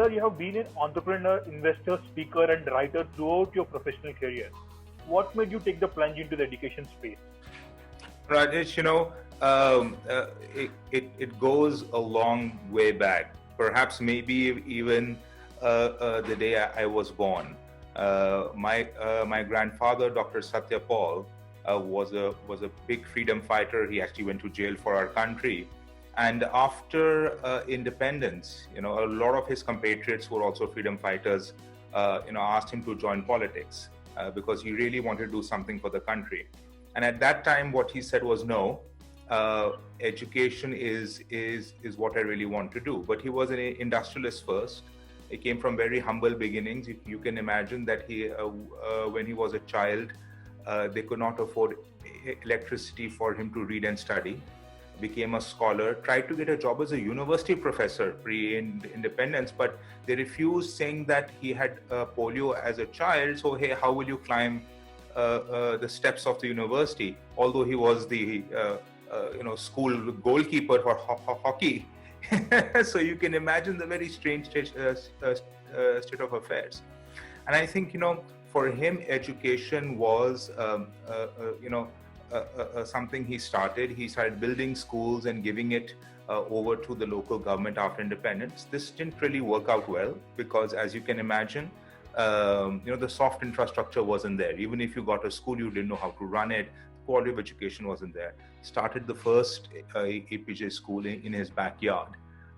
Sir, you have been an entrepreneur, investor, speaker, and writer throughout your professional career. What made you take the plunge into the education space? Rajesh, it goes a long way back. Perhaps maybe even the day I was born. My grandfather, Dr. Satya Paul, was a big freedom fighter. He actually went to jail for our country. And after independence, a lot of his compatriots who were also freedom fighters, asked him to join politics because he really wanted to do something for the country. And at that time, what he said was, no, education is what I really want to do. But he was an industrialist first. He came from very humble beginnings. You can imagine that when he was a child, they could not afford electricity for him to read and study. Became a scholar, tried to get a job as a university professor pre-independence, but they refused, saying that he had polio as a child. So, hey, how will you climb the steps of the university? Although he was the school goalkeeper for hockey. So you can imagine the very strange state of affairs. And I think, for him, education was, something he started. He started building schools and giving it over to the local government after independence. This didn't really work out well because, as you can imagine, the soft infrastructure wasn't there. Even if you got a school, you didn't know how to run it. The quality of education wasn't there. Started the first Apeejay school in his backyard,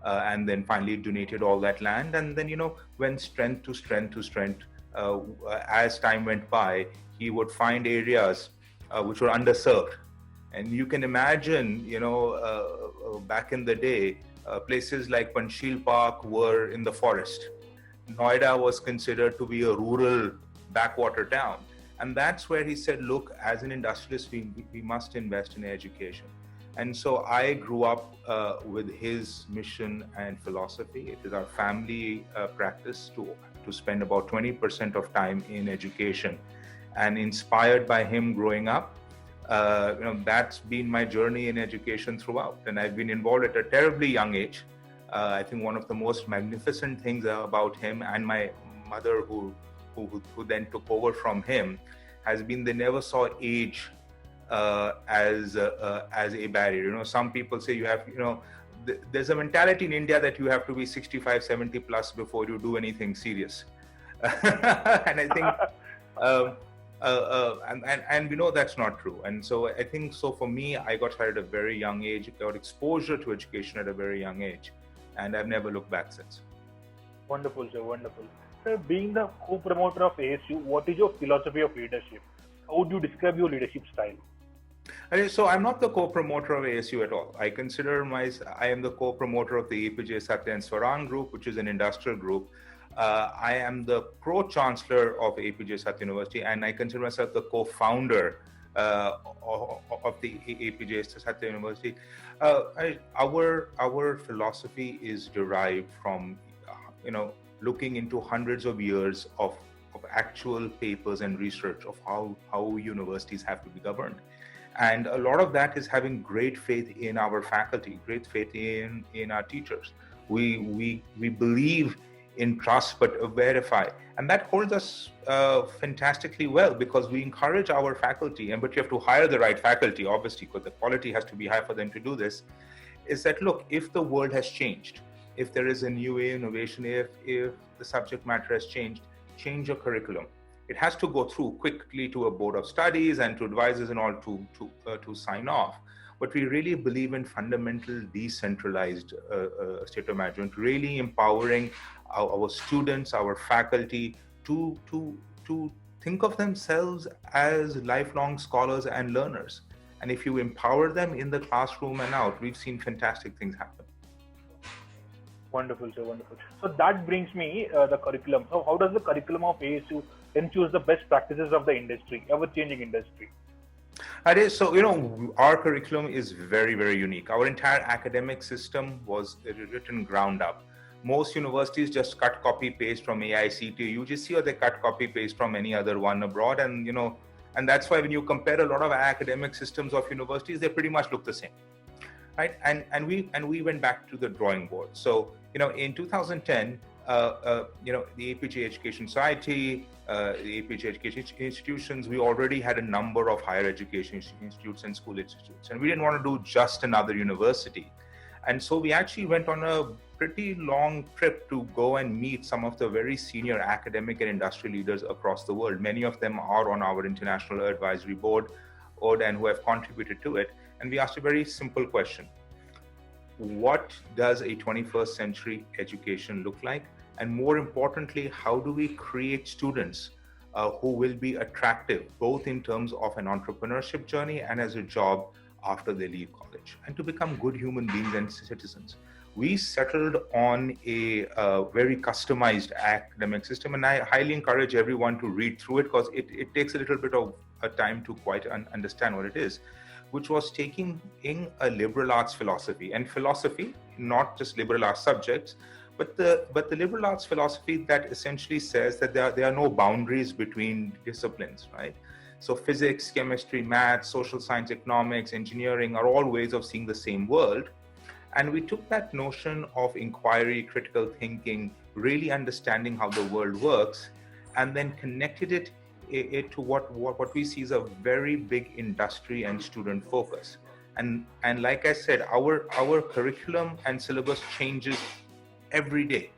and then finally donated all that land. And then, went strength to strength to strength. As time went by, he would find areas which were underserved. And you can imagine, back in the day, places like Panchsheel Park were in the forest. Noida was considered to be a rural backwater town. And that's where he said, look, as an industrialist, we must invest in education. And so I grew up with his mission and philosophy. It is our family practice to spend about 20% of time in education. And inspired by him growing up, that's been my journey in education throughout. And I've been involved at a terribly young age. I think one of the most magnificent things about him and my mother, who then took over from him, has been they never saw age as a barrier. Some people say you have, there's a mentality in India that you have to be 65, 70 plus before you do anything serious. And I think, and we know that's not true. And so I think, for me, I got started at a very young age, got exposure to education at a very young age, and I've never looked back since. Wonderful, sir, wonderful. Sir, being the co-promoter of ASU, what is your philosophy of leadership? How would you describe your leadership style? So I'm not the co-promoter of ASU at all. I consider I am the co-promoter of the Apeejay Stya University group, which is an industrial group. I am the Pro-Chancellor of Apeejay Stya University, and I consider myself the co-founder of the Apeejay Stya University. Our philosophy is derived from, looking into hundreds of years of actual papers and research of how universities have to be governed. And a lot of that is having great faith in our faculty, great faith in our teachers. We believe in trust but verify, and that holds us fantastically well because we encourage our faculty, but you have to hire the right faculty, obviously, because the quality has to be high for them to do this. Is that, look, if the world has changed, if there is a new innovation, if the subject matter has changed, change your curriculum. It has to go through quickly to a board of studies and to advisors and all to sign off. But we really believe in fundamental decentralized state of management, really empowering our students, our faculty to think of themselves as lifelong scholars and learners. And if you empower them in the classroom and out, we've seen fantastic things happen. Wonderful, sir, wonderful. So that brings me the curriculum. So how does the curriculum of ASU ensure the best practices of the industry, ever-changing industry? So, our curriculum is very, very unique. Our entire academic system was written ground up. Most universities just cut, copy, paste from AICTE, UGC, or they cut, copy, paste from any other one abroad. And, and that's why when you compare a lot of academic systems of universities, they pretty much look the same. Right? And we went back to the drawing board. So, in 2010, the Apeejay Education Society, the Apeejay Education institutions, we already had a number of higher education institutes and school institutes, and we didn't want to do just another university. And so we actually went on a pretty long trip to go and meet some of the very senior academic and industry leaders across the world. Many of them are on our international advisory board and who have contributed to it. And we asked a very simple question. What does a 21st century education look like? And more importantly, how do we create students who will be attractive, both in terms of an entrepreneurship journey and as a job after they leave college, and to become good human beings and citizens? We settled on a very customized academic system, and I highly encourage everyone to read through it because it takes a little bit of a time to quite understand what it is, which was taking in a liberal arts philosophy, and philosophy, not just liberal arts subjects, but the liberal arts philosophy that essentially says that there are no boundaries between disciplines, right? So physics, chemistry, math, social science, economics, engineering are all ways of seeing the same world. And we took that notion of inquiry, critical thinking, really understanding how the world works, and then connected it to what we see as a very big industry and student focus. And like I said, our curriculum and syllabus changes every day,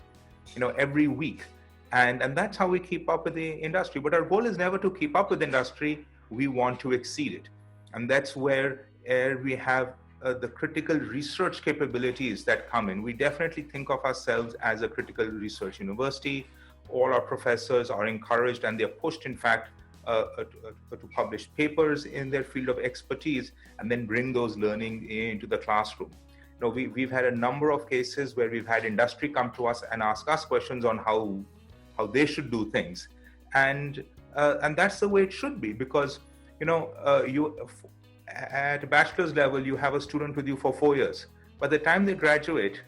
every week. And that's how we keep up with the industry. But our goal is never to keep up with the industry. We want to exceed it. And that's where we have the critical research capabilities that come in. We definitely think of ourselves as a critical research university. All our professors are encouraged and they're pushed, in fact, to publish papers in their field of expertise and then bring those learning into the classroom. We've had a number of cases where we've had industry come to us and ask us questions on how they should do things, and that's the way it should be, because you at a bachelor's level you have a student with you for 4 years. By the time they graduate,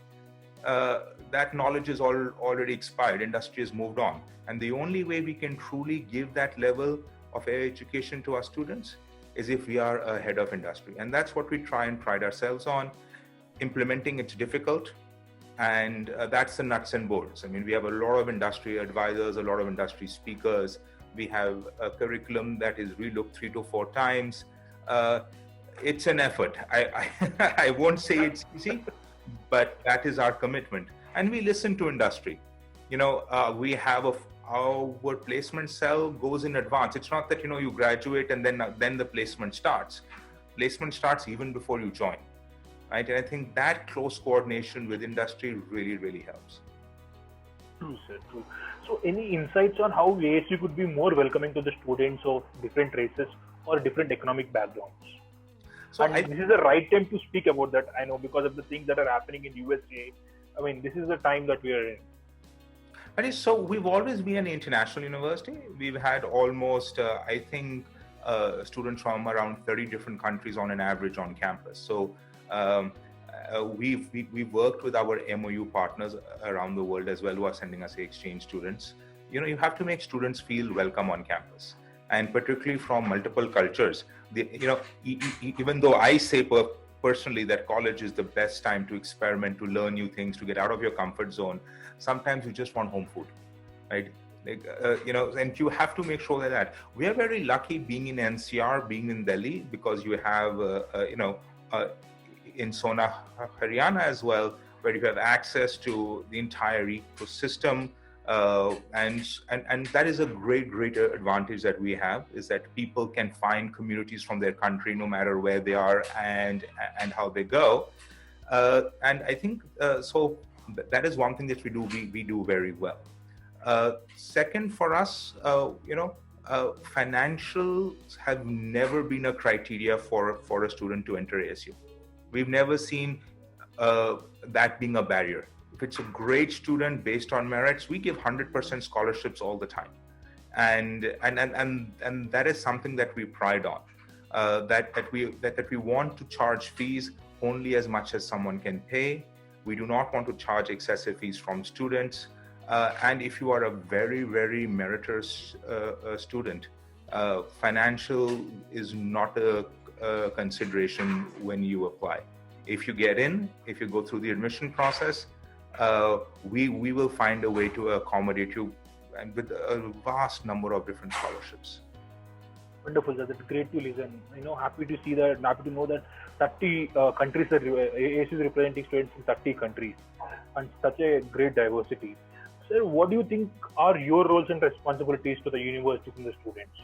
that knowledge is already expired. Industry has moved on, and the only way we can truly give that level of education to our students is if we are ahead of industry, and that's what we try and pride ourselves on. Implementing it's difficult, and that's the nuts and bolts. I mean, we have a lot of industry advisors, a lot of industry speakers. We have a curriculum that is relooked 3 to 4 times. It's an effort. I won't say it's easy, but that is our commitment. And we listen to industry. We have our placement cell goes in advance. It's not that you graduate and then the placement starts. Placement starts even before you join. Right? And I think that close coordination with industry really, really helps. True, sir, true. So any insights on how ASU could be more welcoming to the students of different races or different economic backgrounds? So this is the right time to speak about that, I know, because of the things that are happening in USA. I mean, this is the time that we are in. And so we've always been an international university. We've had almost, students from around 30 different countries on an average on campus. So we've worked with our MOU partners around the world as well, who are sending us exchange students. You have to make students feel welcome on campus, and particularly from multiple cultures. Even though I say personally that college is the best time to experiment, to learn new things, to get out of your comfort zone, sometimes you just want home food, right? And you have to make sure that we are very lucky being in NCR, being in Delhi, because you have, in Sona, Haryana as well, where you have access to the entire ecosystem. And that is a great advantage that we have, is that people can find communities from their country no matter where they are and how they go. And I think so that is one thing that we do very well. Second, for us, financials have never been a criteria for a student to enter ASU. We've never seen that being a barrier. If it's a great student based on merits, we give 100% scholarships all the time, and that is something that we pride on. That we want to charge fees only as much as someone can pay. We do not want to charge excessive fees from students. And if you are a very, very meritorious student, financial is not a consideration when you apply. If you get in, if you go through the admission process, we will find a way to accommodate you, and with a vast number of different scholarships. Wonderful, sir. That's great to listen. Happy to see that, happy to know that 30 countries are ASU is representing students in 30 countries and such a great diversity. Sir, what do you think are your roles and responsibilities to the universities and the students?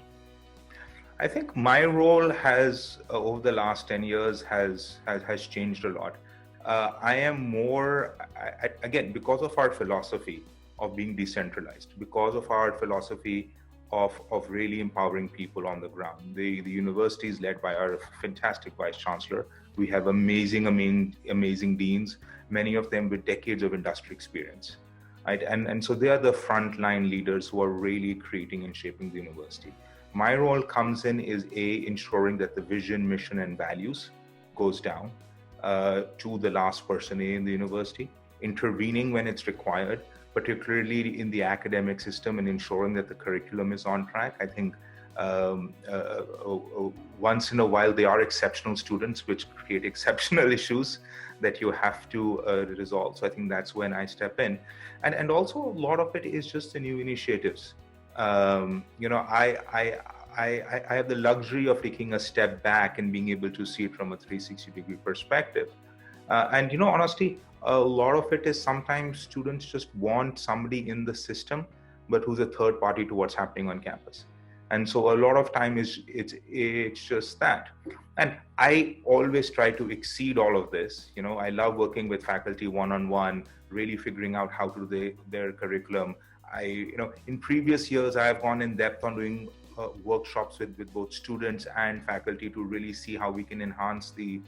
I think my role has over the last 10 years has changed a lot. I am more, again, because of our philosophy of being decentralized, because of our philosophy of really empowering people on the ground. The university is led by our fantastic Vice Chancellor. We have amazing deans, many of them with decades of industry experience. Right? And so they are the frontline leaders who are really creating and shaping the university. My role comes in is ensuring that the vision, mission, and values goes down to the last person in the university, intervening when it's required, particularly in the academic system, and ensuring that the curriculum is on track. I think once in a while there are exceptional students which create exceptional issues that you have to resolve. So I think that's when I step in, and also a lot of it is just the new initiatives. I have the luxury of taking a step back and being able to see it from a 360-degree perspective. And honestly, a lot of it is sometimes students just want somebody in the system, but who's a third party to what's happening on campus. And so a lot of time it's just that. And I always try to exceed all of this. I love working with faculty one-on-one, really figuring out how to do their curriculum. In previous years, I have gone in depth on doing workshops with both students and faculty to really see how we can enhance the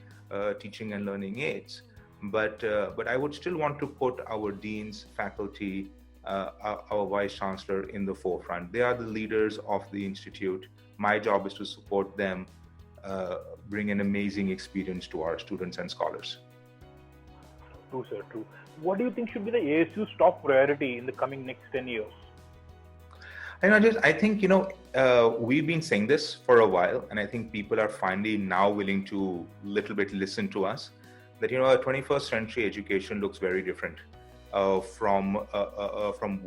teaching and learning aids. But I would still want to put our deans, faculty, our Vice Chancellor in the forefront. They are the leaders of the institute. My job is to support them, bring an amazing experience to our students and scholars. True, sir, true. What do you think should be the ASU's top priority in the coming next 10 years? I think, we've been saying this for a while, and I think people are finally now willing to little bit listen to us, that, a 21st century education looks very different from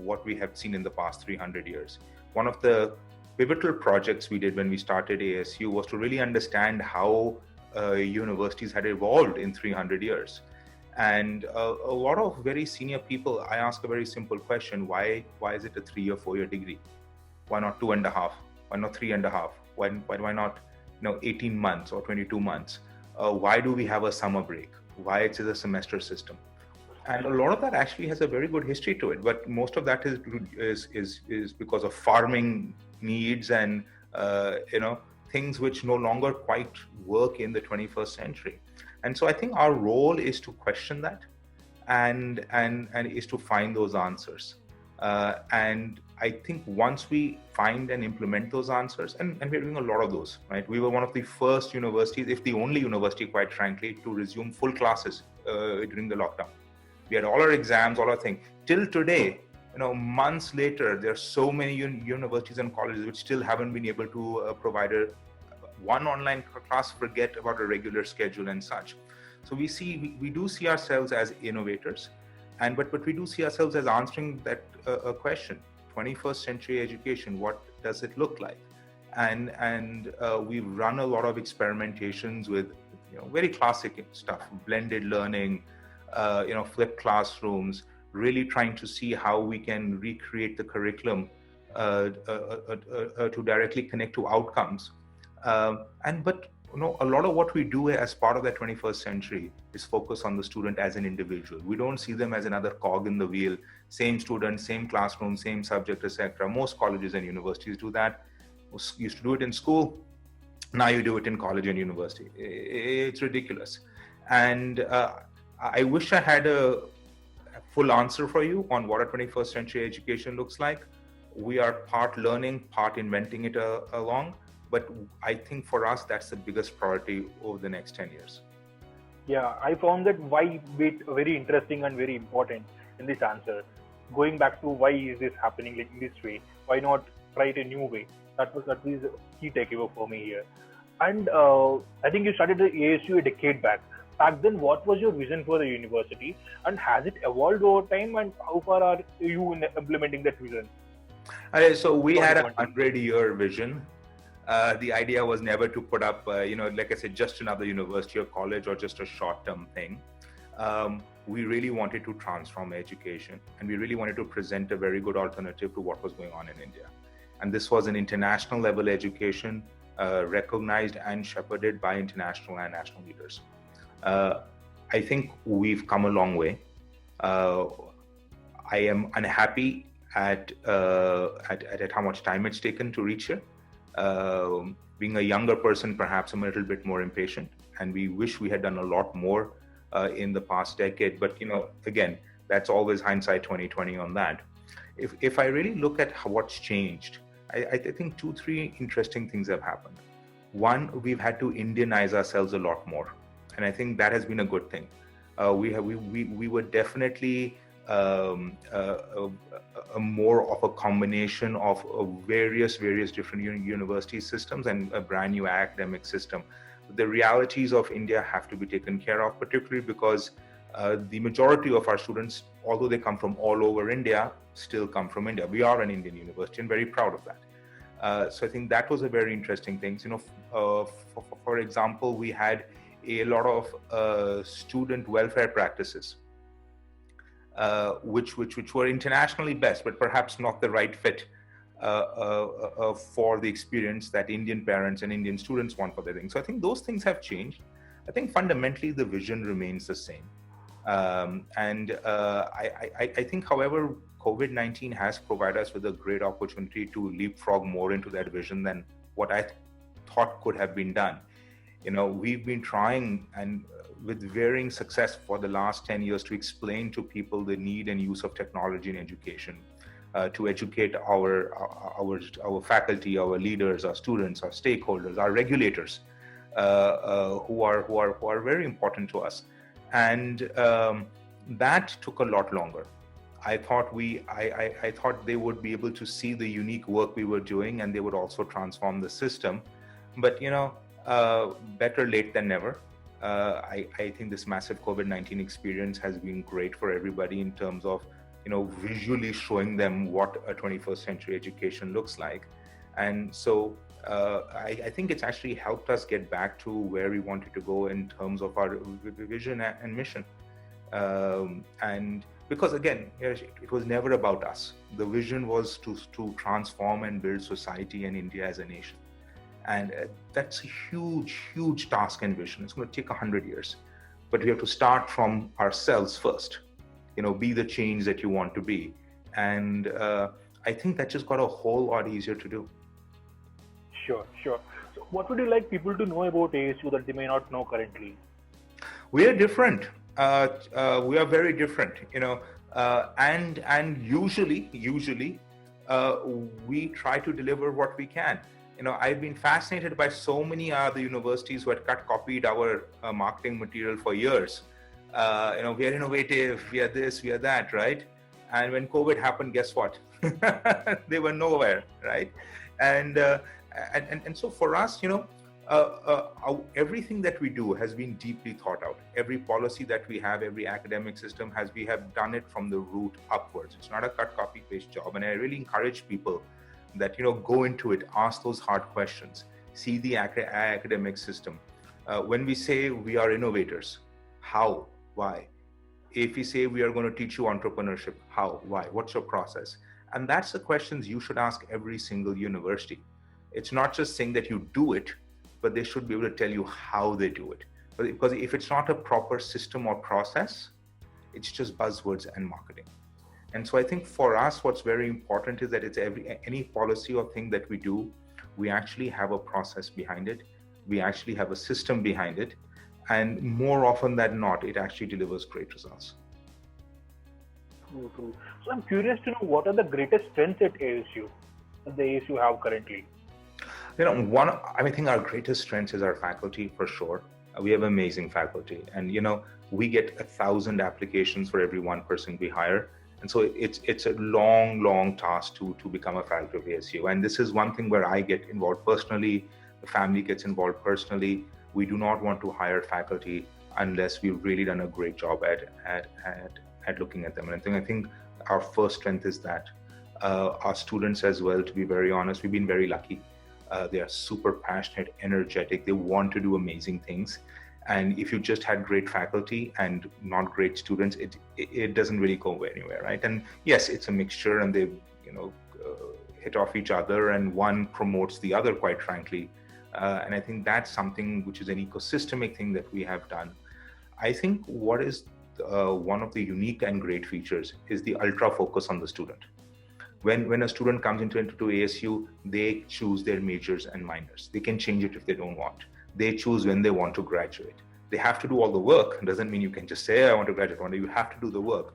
what we have seen in the past 300 years. One of the pivotal projects we did when we started ASU was to really understand how universities had evolved in 300 years. And a lot of very senior people, I ask a very simple question: why is it a 3 or 4 year degree? Why not 2.5? Why not 3.5? Why not 18 months or 22 months? Why do we have a summer break? Why it's a semester system? And a lot of that actually has a very good history to it, but most of that is because of farming needs and things which no longer quite work in the 21st century. And so I think our role is to question that and is to find those answers. And I think once we find and implement those answers, and we're doing a lot of those, right? We were one of the first universities, if the only university, quite frankly, to resume full classes during the lockdown. We had all our exams, all our things. Till today, months later, there are so many universities and colleges which still haven't been able to provide one online class, forget about a regular schedule and such. So we do see ourselves as innovators, but we do see ourselves as answering that a question: 21st century education, what does it look like? And we've run a lot of experimentations with very classic stuff, blended learning, flipped classrooms, really trying to see how we can recreate the curriculum to directly connect to outcomes. But a lot of what we do as part of that 21st century is focus on the student as an individual. We don't see them as another cog in the wheel, same student, same classroom, same subject, etc. Most colleges and universities do that. Used to do it in school. Now you do it in college and university. It's ridiculous. And I wish I had a full answer for you on what a 21st century education looks like. We are part learning, part inventing it along. But I think for us, that's the biggest priority over the next 10 years. Yeah, I found that why bit very interesting and very important in this answer. Going back to why is this happening like in this way? Why not try it a new way? That was key takeaway for me here. And I think you started the ASU a decade back. back then, what was your vision for the university, and has it evolved over time, and how far are you in implementing that vision? So we had a 100-year vision. The idea was never to put up, like I said, just another university or college or just a short-term thing. We really wanted to transform education, and we really wanted to present a very good alternative to what was going on in India. And this was an international level education, recognized and shepherded by international and national leaders. I think we've come a long way. I am unhappy at how much time it's taken to reach here. Being a younger person, perhaps I'm a little bit more impatient, and we wish we had done a lot more in the past decade. But again, that's always hindsight 2020 on that. If I really look at what's changed, I think 2-3 interesting things have happened. One, we've had to Indianize ourselves a lot more, and I think that has been a good thing. We were definitely more of a combination of various different university systems and a brand new academic system. The realities of India have to be taken care of, particularly because the majority of our students, although they come from all over India, still come from India. We are an Indian university and very proud of that. So I think that was a very interesting thing. For example, we had a lot of student welfare practices, which were internationally best, but perhaps not the right fit for the experience that Indian parents and Indian students want for their thing. So I think those things have changed. I think fundamentally the vision remains the same. I think, however, COVID-19 has provided us with a great opportunity to leapfrog more into that vision than what I thought could have been done. We've been trying, and with varying success for the last 10 years, to explain to people the need and use of technology in education, to educate our faculty, our leaders, our students, our stakeholders, our regulators, who are very important to us. And that took a lot longer. I thought they would be able to see the unique work we were doing, and they would also transform the system. But better late than never. I think this massive COVID-19 experience has been great for everybody in terms of visually showing them what a 21st century education looks like. And so I think it's actually helped us get back to where we wanted to go in terms of our vision and mission. And because again, it was never about us. The vision was to transform and build society and India as a nation. And that's a huge task and vision. It's going to take 100 years, but we have to start from ourselves first. Be the change that you want to be. And I think that just got a whole lot easier to do. Sure. So what would you like people to know about ASU that they may not know currently? We are different. We are very different, and usually we try to deliver what we can. I've been fascinated by so many other universities who had copied our marketing material for years. We are innovative, we are this, we are that, right? And when COVID happened, guess what? They were nowhere, right? And so for us, everything that we do has been deeply thought out. Every policy that we have, every academic system we have done it from the root upwards. It's not a cut, copy, paste job. And I really encourage people that, go into it, ask those hard questions, see the academic system. When we say we are innovators, how, why? If we say we are going to teach you entrepreneurship, how, why, what's your process? And that's the questions you should ask every single university. It's not just saying that you do it, but they should be able to tell you how they do it. Because if it's not a proper system or process, it's just buzzwords and marketing. And so I think for us, what's very important is that it's any policy or thing that we do, we actually have a process behind it. We actually have a system behind it. And more often than not, it actually delivers great results. True. So I'm curious to know, what are the greatest strengths at ASU that the ASU have currently? I think our greatest strength is our faculty, for sure. We have amazing faculty, and we get 1,000 applications for every one person we hire. And so it's a long task to become a faculty of ASU. And this is one thing where I get involved personally, the family gets involved personally. We do not want to hire faculty unless we've really done a great job at looking at them. And I think our first strength is that our students as well, to be very honest, we've been very lucky. They are super passionate, energetic. They want to do amazing things. And if you just had great faculty and not great students, it doesn't really go anywhere, right? And yes, it's a mixture, and they hit off each other, and one promotes the other, quite frankly. And I think that's something which is an ecosystemic thing that we have done. I think what is one of the unique and great features is the ultra focus on the student. When a student comes into ASU, they choose their majors and minors. They can change it if they don't want. They choose when they want to graduate. They have to do all the work. It doesn't mean you can just say, I want to graduate one day. You have to do the work.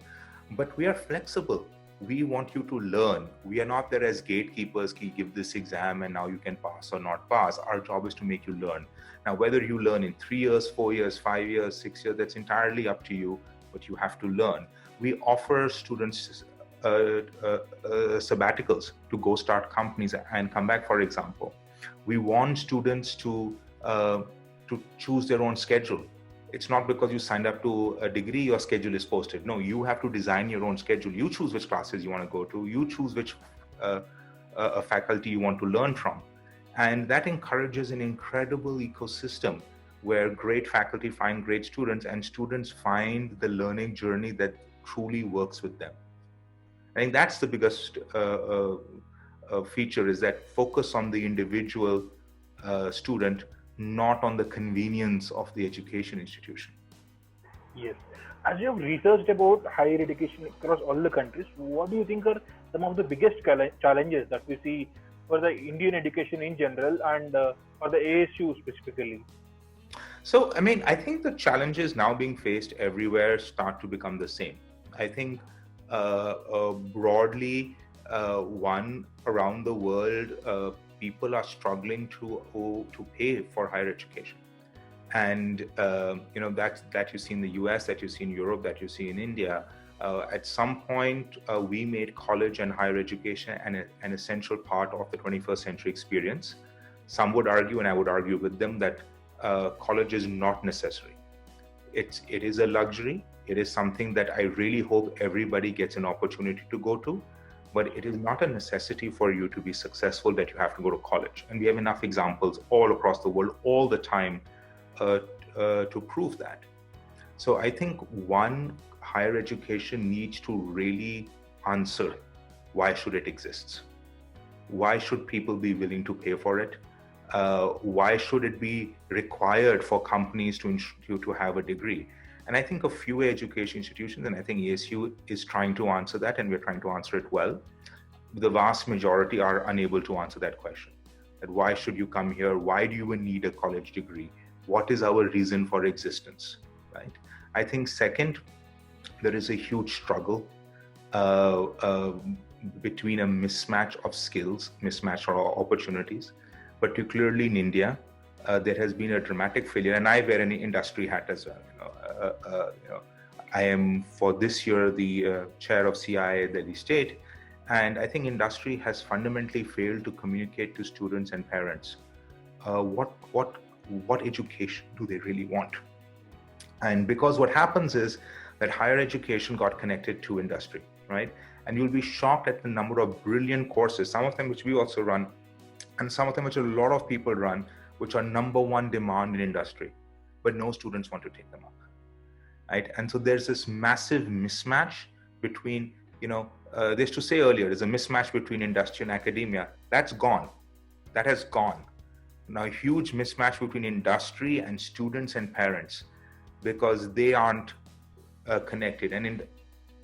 But we are flexible. We want you to learn. We are not there as gatekeepers, give this exam and now you can pass or not pass. Our job is to make you learn. Now, whether you learn in 3 years, 4 years, 5 years, 6 years, that's entirely up to you, but you have to learn. We offer students sabbaticals to go start companies and come back, for example. We want students to choose their own schedule. It's not because you signed up to a degree, your schedule is posted. No, you have to design your own schedule. You choose which classes you want to go to. You choose which faculty you want to learn from. And that encourages an incredible ecosystem where great faculty find great students and students find the learning journey that truly works with them. I think that's the biggest feature, is that focus on the individual student, not on the convenience of the education institution. Yes. As you have researched about higher education across all the countries, what do you think are some of the biggest challenges that we see for the Indian education in general and for the ASU specifically? So, I think the challenges now being faced everywhere start to become the same. I think broadly, one, around the world, people are struggling to pay for higher education, and that you see in the US, that you see in Europe, that you see in India. At some point, we made college and higher education an essential part of the 21st century experience. Some would argue, and I would argue with them, that college is not necessary. It is a luxury. It is something that I really hope everybody gets an opportunity to go to. But it is not a necessity for you to be successful that you have to go to college. And we have enough examples all across the world, all the time, to prove that. So I think one, higher education needs to really answer, why should it exist? Why should people be willing to pay for it? Why should it be required for companies to have a degree? And I think a few education institutions, and I think ASU is trying to answer that, and we're trying to answer it well. The vast majority are unable to answer that question. That why should you come here? Why do you even need a college degree? What is our reason for existence, right? I think second, there is a huge struggle between a mismatch of skills, mismatch of opportunities, particularly in India. There has been a dramatic failure, and I wear an industry hat as well. I am for this year the chair of CIA Delhi State, and I think industry has fundamentally failed to communicate to students and parents what education do they really want. And because what happens is that higher education got connected to industry, right? And you'll be shocked at the number of brilliant courses, some of them which we also run, and some of them which a lot of people run, which are number one demand in industry, but no students want to take them up, right? And so there's this massive mismatch between, they used to say earlier, there's a mismatch between industry and academia. That's gone. That has gone. Now, a huge mismatch between industry and students and parents, because they aren't connected, and in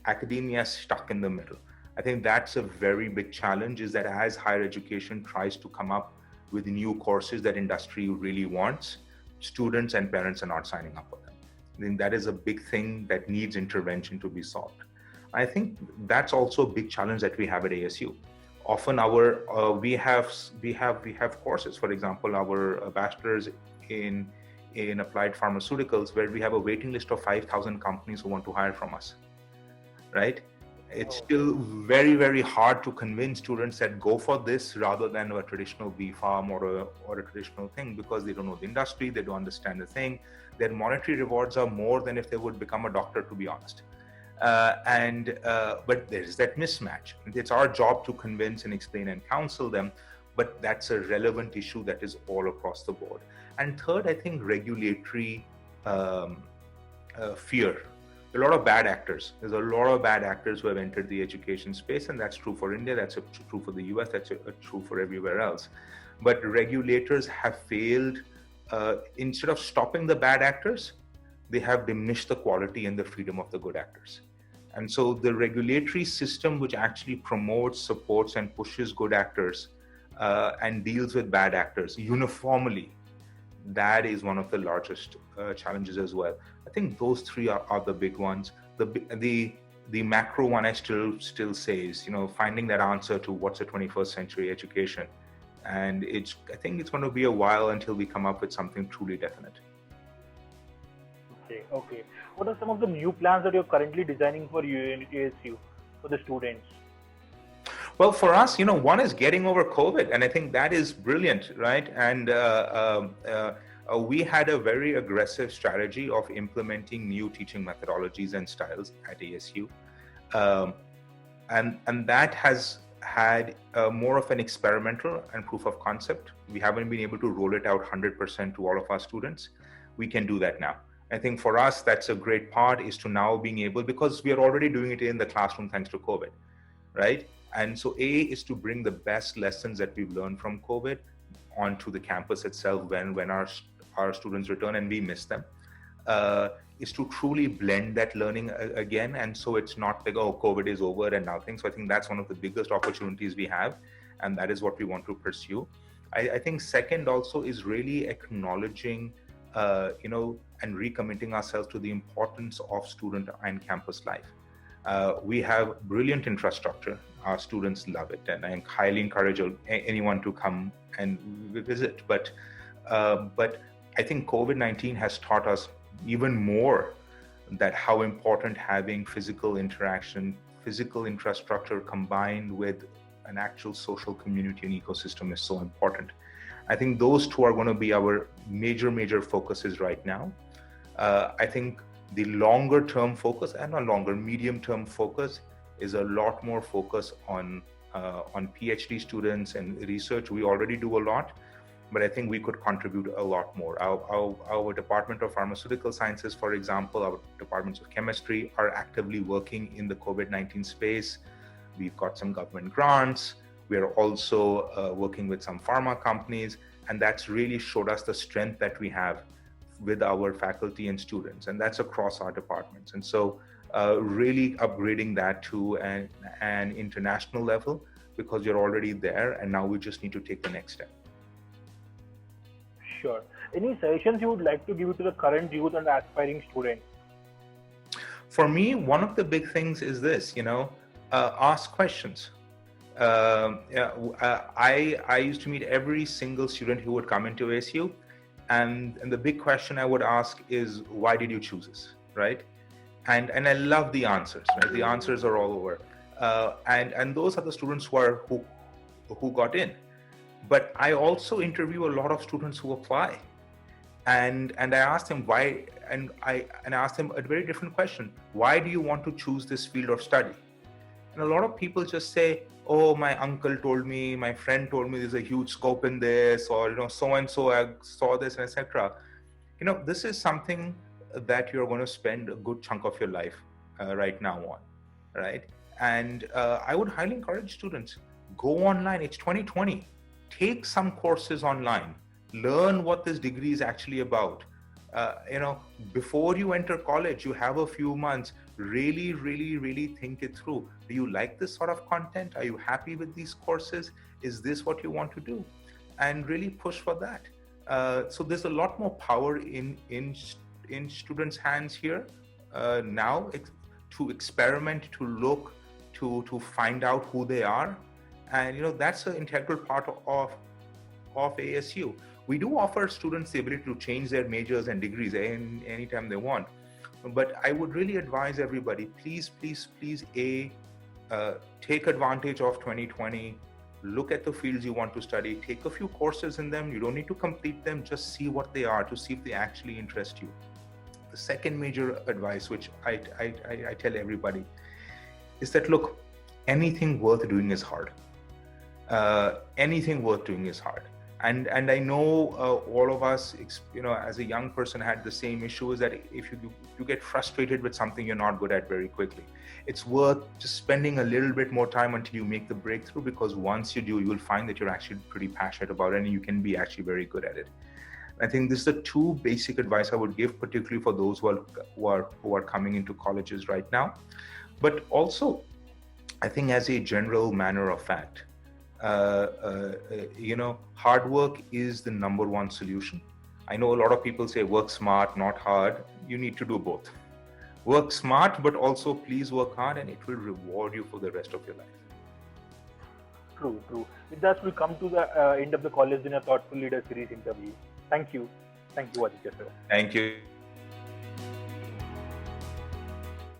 academia stuck in the middle. I think that's a very big challenge, is that as higher education tries to come up with new courses that industry really wants, students and parents are not signing up for them. I think that is a big thing that needs intervention to be solved. I think that's also a big challenge that we have at ASU. Often we have courses, for example, our bachelor's in applied pharmaceuticals, where we have a waiting list of 5,000 companies who want to hire from us, right? It's still very, very hard to convince students that go for this rather than a traditional B.Pharm or a traditional thing, because they don't know the industry, they don't understand the thing. Their monetary rewards are more than if they would become a doctor, to be honest. But there's that mismatch. It's our job to convince and explain and counsel them, but that's a relevant issue that is all across the board. And third, I think regulatory fear. A lot of bad actors. There's a lot of bad actors who have entered the education space, and that's true for India, that's true for the US, that's true for everywhere else. But regulators have failed. Instead of stopping the bad actors, they have diminished the quality and the freedom of the good actors. And so the regulatory system, which actually promotes, supports, and pushes good actors and deals with bad actors uniformly, that is one of the largest challenges as well. I think those three are the big ones. The macro one, I still says, finding that answer to what's a 21st century education. And I think it's going to be a while until we come up with something truly definite. Okay. What are some of the new plans that you're currently designing for ASU, for the students? Well, for us, one is getting over COVID, and I think that is brilliant, right? And we had a very aggressive strategy of implementing new teaching methodologies and styles at ASU. And that has had more of an experimental and proof of concept. We haven't been able to roll it out 100% to all of our students. We can do that now. I think for us, that's a great part, is to now being able, because we are already doing it in the classroom thanks to COVID, right? And so A is to bring the best lessons that we've learned from COVID onto the campus itself when our students return and we miss them, is to truly blend that learning again. And so it's not like, oh, COVID is over and nothing. So I think that's one of the biggest opportunities we have. And that is what we want to pursue. I think second also is really acknowledging, and recommitting ourselves to the importance of student and campus life. We have brilliant infrastructure. Our students love it, and I highly encourage anyone to come and visit. But I think COVID-19 has taught us even more that how important having physical interaction, physical infrastructure combined with an actual social community and ecosystem is so important. I think those two are going to be our major focuses right now. I think the longer term focus, and a longer medium term focus, is a lot more focus on PhD students and research. We already do a lot, but I think we could contribute a lot more. Our Department of Pharmaceutical Sciences, for example, our departments of chemistry are actively working in the COVID-19 space. We've got some government grants. We are also working with some pharma companies, and that's really showed us the strength that we have with our faculty and students, and that's across our departments. And so really upgrading that to an international level, because you're already there, and now we just need to take the next step. Sure. Any suggestions you would like to give to the current youth and aspiring students? For me, one of the big things is this, ask questions. I used to meet every single student who would come into ASU, and the big question I would ask is, why did you choose this, right? And I love the answers, right? The answers are all over. And those are the students who got in. But I also interview a lot of students who apply, and I asked them why, and I asked them a very different question: why do you want to choose this field of study? And a lot of people just say, oh, my uncle told me, my friend told me there's a huge scope in this, or so and so I saw this, and etc. This is something that you're going to spend a good chunk of your life right now on, right? And I would highly encourage students, go online. It's 2020. Take some courses online, learn what this degree is actually about. Before you enter college, you have a few months, really think it through. Do you like this sort of content? Are you happy with these courses? Is this what you want to do? And really push for that. So there's a lot more power in students' hands here now to experiment, to look, to find out who they are. And that's an integral part of ASU. We do offer students the ability to change their majors and degrees anytime they want. But I would really advise everybody, please, take advantage of 2020. Look at the fields you want to study. Take a few courses in them. You don't need to complete them. Just see what they are to see if they actually interest you. The second major advice, which I tell everybody, is that look, anything worth doing is hard. Anything worth doing is hard. And I know all of us, as a young person, had the same issue, is that if you get frustrated with something you're not good at very quickly, it's worth just spending a little bit more time until you make the breakthrough, because once you do, you will find that you're actually pretty passionate about it and you can be actually very good at it. I think this is the two basic advice I would give, particularly for those who are coming into colleges right now. But also, I think as a general matter of fact, hard work is the number one solution. I know a lot of people say work smart, not hard. You need to do both. Work smart, but also please work hard, and it will reward you for the rest of your life. True. With that, we come to the end of the Collegedunia Thoughtful Leader Series interview. Thank you, Aditya sir. Thank you.